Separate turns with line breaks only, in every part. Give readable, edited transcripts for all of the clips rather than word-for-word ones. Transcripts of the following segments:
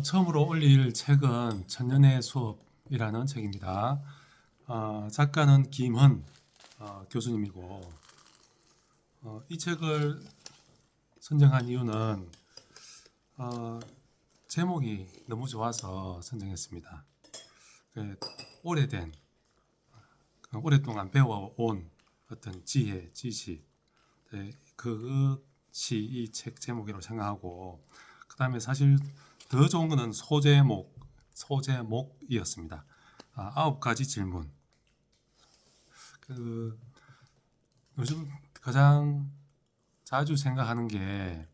처음으로 올릴 책은 천년의 수업이라는 책입니다. 작가는 김헌 교수님이고, 이 책을 선정한 이유는 제목이 너무 좋아서 선정했습니다. 오래된, 오랫동안 배워온 어떤 지혜, 지식, 그것이 이 책 제목이라고 생각하고, 그 다음에 사실 더 좋은 거는 소제목이었습니다. 9가지 질문. 요즘 가장 자주 생각하는 게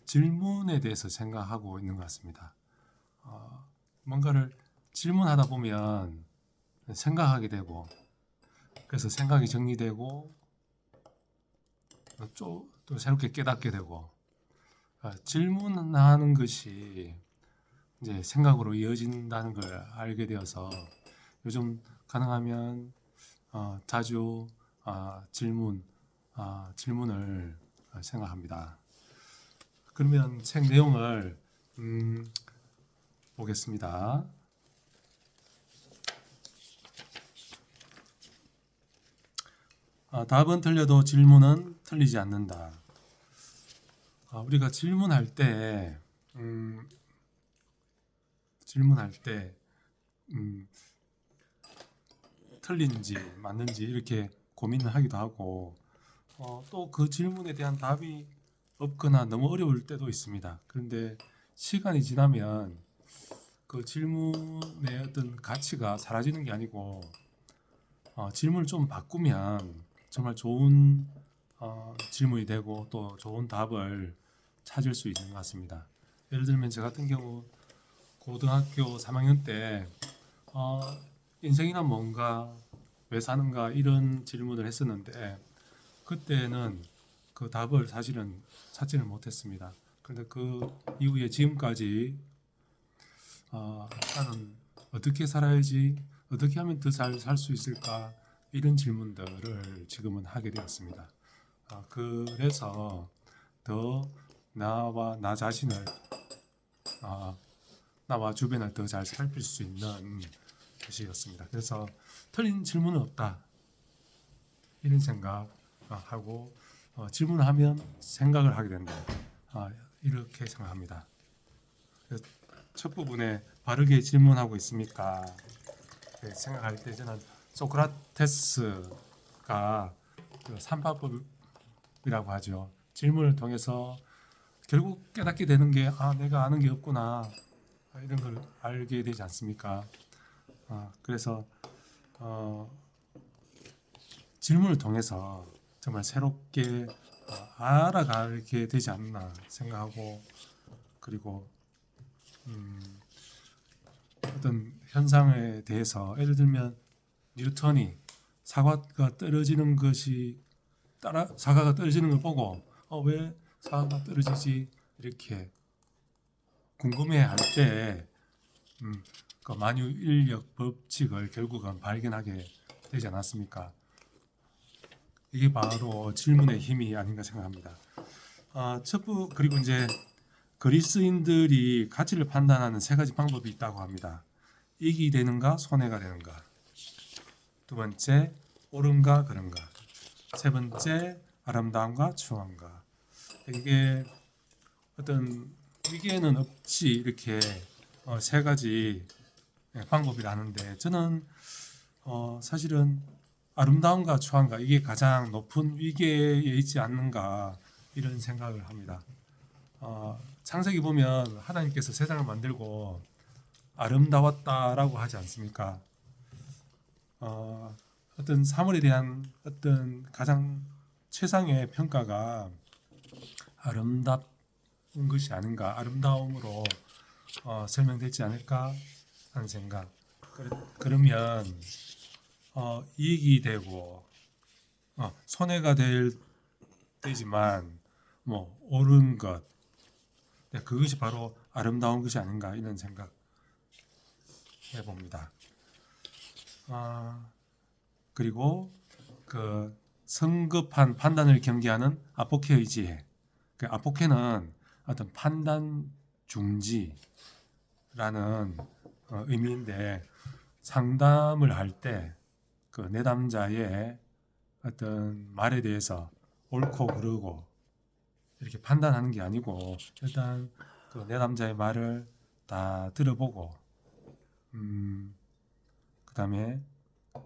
질문에 대해서 생각하고 있는 것 같습니다. 뭔가를 질문하다 보면 생각하게 되고, 그래서 생각이 정리되고, 또 새롭게 깨닫게 되고, 질문하는 것이 이제 생각으로 이어진다는 걸 알게 되어서 요즘 가능하면 자주 질문을 생각합니다. 그러면 책 내용을 보겠습니다. 답은 틀려도 질문은 틀리지 않는다. 우리가 질문할 때 틀린지 맞는지 이렇게 고민을 하기도 하고, 또 그 질문에 대한 답이 없거나 너무 어려울 때도 있습니다. 그런데 시간이 지나면 그 질문의 어떤 가치가 사라지는 게 아니고, 질문을 좀 바꾸면 정말 좋은 질문이 되고 또 좋은 답을 찾을 수 있는 것 같습니다. 예를 들면 저 같은 경우 고등학교 3학년 때 인생이란 뭔가, 왜 사는가 이런 질문을 했었는데, 그때는 그 답을 사실은 찾지는 못했습니다. 그런데 그 이후에 지금까지 나는 어떻게 살아야지, 어떻게 하면 더 잘 살 수 있을까, 이런 질문들을 지금은 하게 되었습니다. 그래서 더 나와 나 자신을, 나와 주변을 더 잘 살필 수 있는 것이었습니다. 그래서 틀린 질문은 없다, 이런 생각하고, 질문을 하면 생각을 하게 된다, 이렇게 생각합니다. 첫 부분에 바르게 질문하고 있습니까? 생각할 때 저는 소크라테스가 그 삼파법이라고 하죠. 질문을 통해서 결국 깨닫게 되는 게 내가 아는 게 없구나, 이런 걸 알게 되지 않습니까? 그래서 질문을 통해서 정말 새롭게 알아가게 되지 않나 생각하고, 그리고 어떤 현상에 대해서, 예를 들면 뉴턴이 사과가 떨어지는 걸 보고 왜 사과가 떨어지지, 이렇게 궁금해할 때 그 만유인력 법칙을 결국은 발견하게 되지 않았습니까? 이게 바로 질문의 힘이 아닌가 생각합니다. 그리고 이제 그리스인들이 가치를 판단하는 3가지 방법이 있다고 합니다. 이익이 되는가, 손해가 되는가. 두 번째, 옳은가, 그른가. 세 번째, 아름다움과 추함과. 이게 어떤 위계는 없이 이렇게 3가지 방법이라는데, 저는 사실은 아름다움과 추함과, 이게 가장 높은 위계에 있지 않는가, 이런 생각을 합니다. 창세기 보면 하나님께서 세상을 만들고 아름다웠다라고 하지 않습니까? 어떤 사물에 대한 어떤 가장 최상의 평가가 아름다운 것이 아닌가, 아름다움으로 설명되지 않을까 하는 생각. 그러면 이익이 되고 손해가 되지만 뭐 옳은 것, 그것이 바로 아름다운 것이 아닌가, 이런 생각 해봅니다. 그리고 그 성급한 판단을 경계하는 아포케의 지혜. 그 아포케는 어떤 판단 중지라는 의미인데, 상담을 할 때 그 내담자의 어떤 말에 대해서 옳고 그르고 이렇게 판단하는 게 아니고, 일단 그 내담자의 말을 다 들어보고, 그 다음에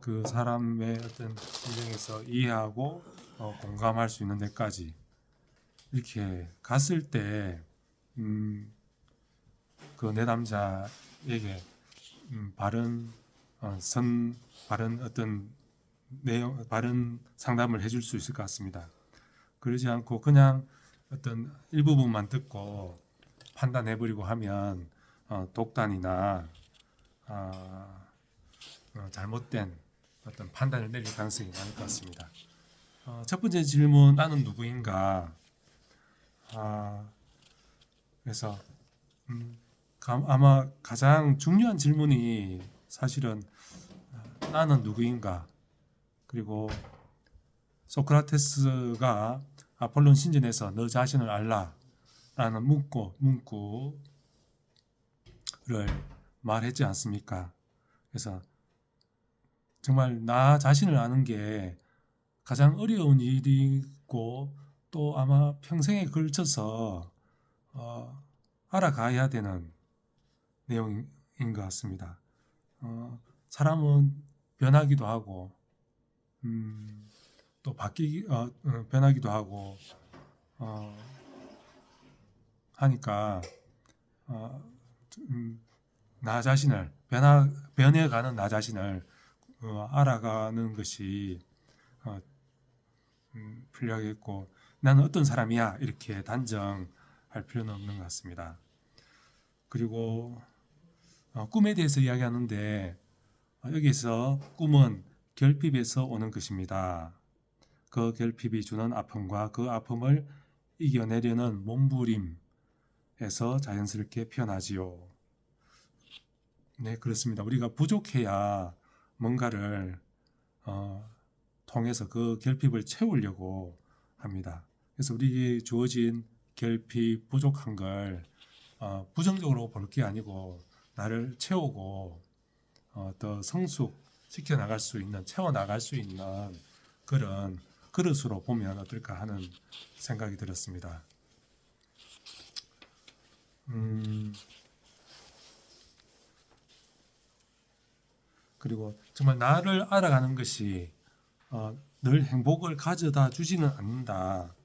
그 사람의 어떤 심정에서 이해하고 공감할 수 있는 데까지 이렇게 갔을 때, 그 내담자에게 바른 바른 어떤 내용, 바른 상담을 해줄 수 있을 것 같습니다. 그러지 않고 그냥 어떤 일부분만 듣고 판단해버리고 하면 독단이나 잘못된 어떤 판단을 내릴 가능성이 많을 것 같습니다. 첫 번째 질문, 나는 누구인가? 그래서 아마 가장 중요한 질문이 사실은 나는 누구인가? 그리고 소크라테스가 아폴론 신전에서 너 자신을 알라라는 문구를 말했지 않습니까? 그래서 정말 나 자신을 아는 게 가장 어려운 일이고, 또 아마 평생에 걸쳐서 알아가야 되는 내용인 것 같습니다. 사람은 변하기도 하고, 또 변하기도 하고 하니까 나 자신을 변해가는 나 자신을 알아가는 것이 필요하겠고, 나는 어떤 사람이야 이렇게 단정할 필요는 없는 것 같습니다. 그리고 꿈에 대해서 이야기하는데, 여기서 꿈은 결핍에서 오는 것입니다. 그 결핍이 주는 아픔과 그 아픔을 이겨내려는 몸부림에서 자연스럽게 피어나지요. 네, 그렇습니다. 우리가 부족해야 뭔가를 통해서 그 결핍을 채우려고 합니다. 그래서 우리에게 주어진 결핍, 부족한 걸 부정적으로 볼 게 아니고 나를 채우고 더 성숙시켜 나갈 수 있는, 채워 나갈 수 있는 그런 그릇으로 보면 어떨까 하는 생각이 들었습니다. 그리고 정말 나를 알아가는 것이 늘 행복을 가져다 주지는 않는다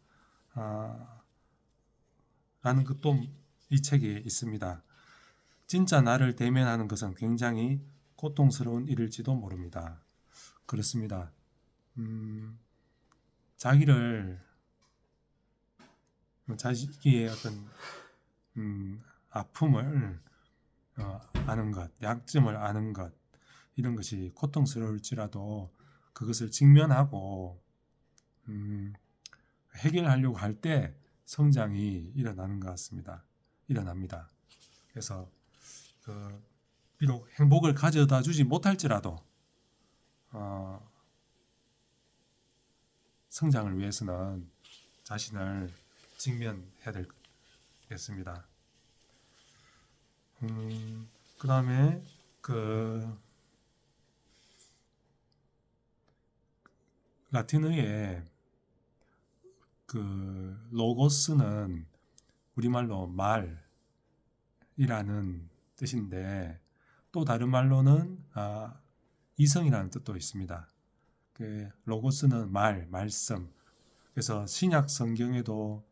라는 것도 이 책에 있습니다. 진짜 나를 대면하는 것은 굉장히 고통스러운 일일지도 모릅니다. 그렇습니다. 자기의 어떤 아픔을 아는 것, 약점을 아는 것, 이런 것이 고통스러울지라도 그것을 직면하고 해결하려고 할 때 성장이 일어나는 것 같습니다. 일어납니다. 그래서 비록 행복을 가져다 주지 못할지라도 성장을 위해서는 자신을 직면해야 되겠습니다. 그 다음에 라틴어의 로고스는 우리말로 말이라는 뜻인데, 또 다른 말로는 이성이라는 뜻도 있습니다. 로고스는 말씀. 그래서 신약 성경에도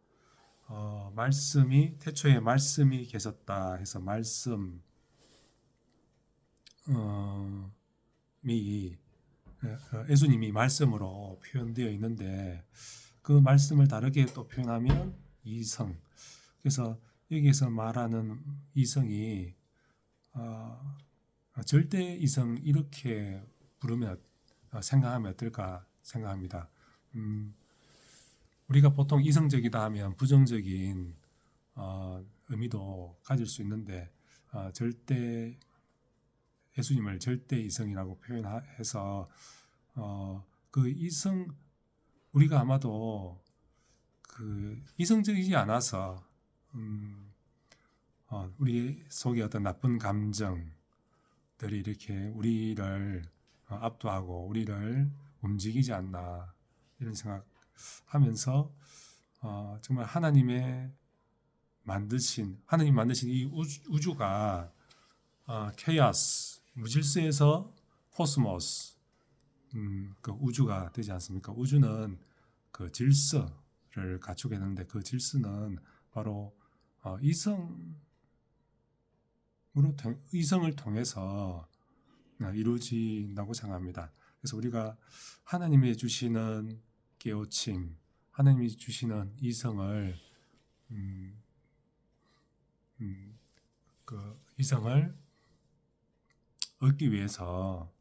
태초에 말씀이 계셨다 해서 말씀이 예수님이 말씀으로 표현되어 있는데, 그 말씀을 다르게 또 표현하면 이성. 그래서 여기에서 말하는 이성이 절대 이성 이렇게 생각하면 어떨까 생각합니다. 우리가 보통 이성적이다 하면 부정적인 의미도 가질 수 있는데, 예수님을 절대 이성이라고 표현해서 그 이성, 우리가 아마도 이성적이지 않아서 우리 속에 어떤 나쁜 감정들이 이렇게 우리를 압도하고 우리를 움직이지 않나 이런 생각하면서 정말 하나님 만드신 이 우주가 케이오스 무질서에서 코스모스 그 우주가 되지 않습니까? 우주는 그 질서를 갖추게 되는데 그 질서는 바로 이성을 통해서 이루어진다고 생각합니다. 그래서 우리가 하나님이 주시는 깨우침, 하나님이 주시는 이성을 음, 그 이성을 얻기 위해서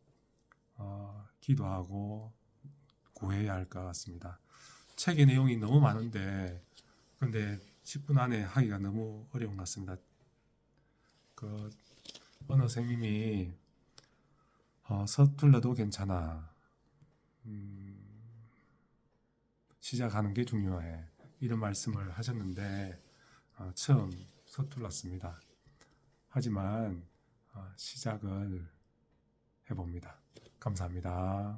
기도하고 구해야 할 것 같습니다. 책의 내용이 너무 많은데 근데 10분 안에 하기가 너무 어려운 것 같습니다. 그 어느 선생님이 서툴러도 괜찮아. 시작하는 게 중요해. 이런 말씀을 하셨는데 처음 서툴렀습니다. 하지만 시작을 해봅니다. 감사합니다.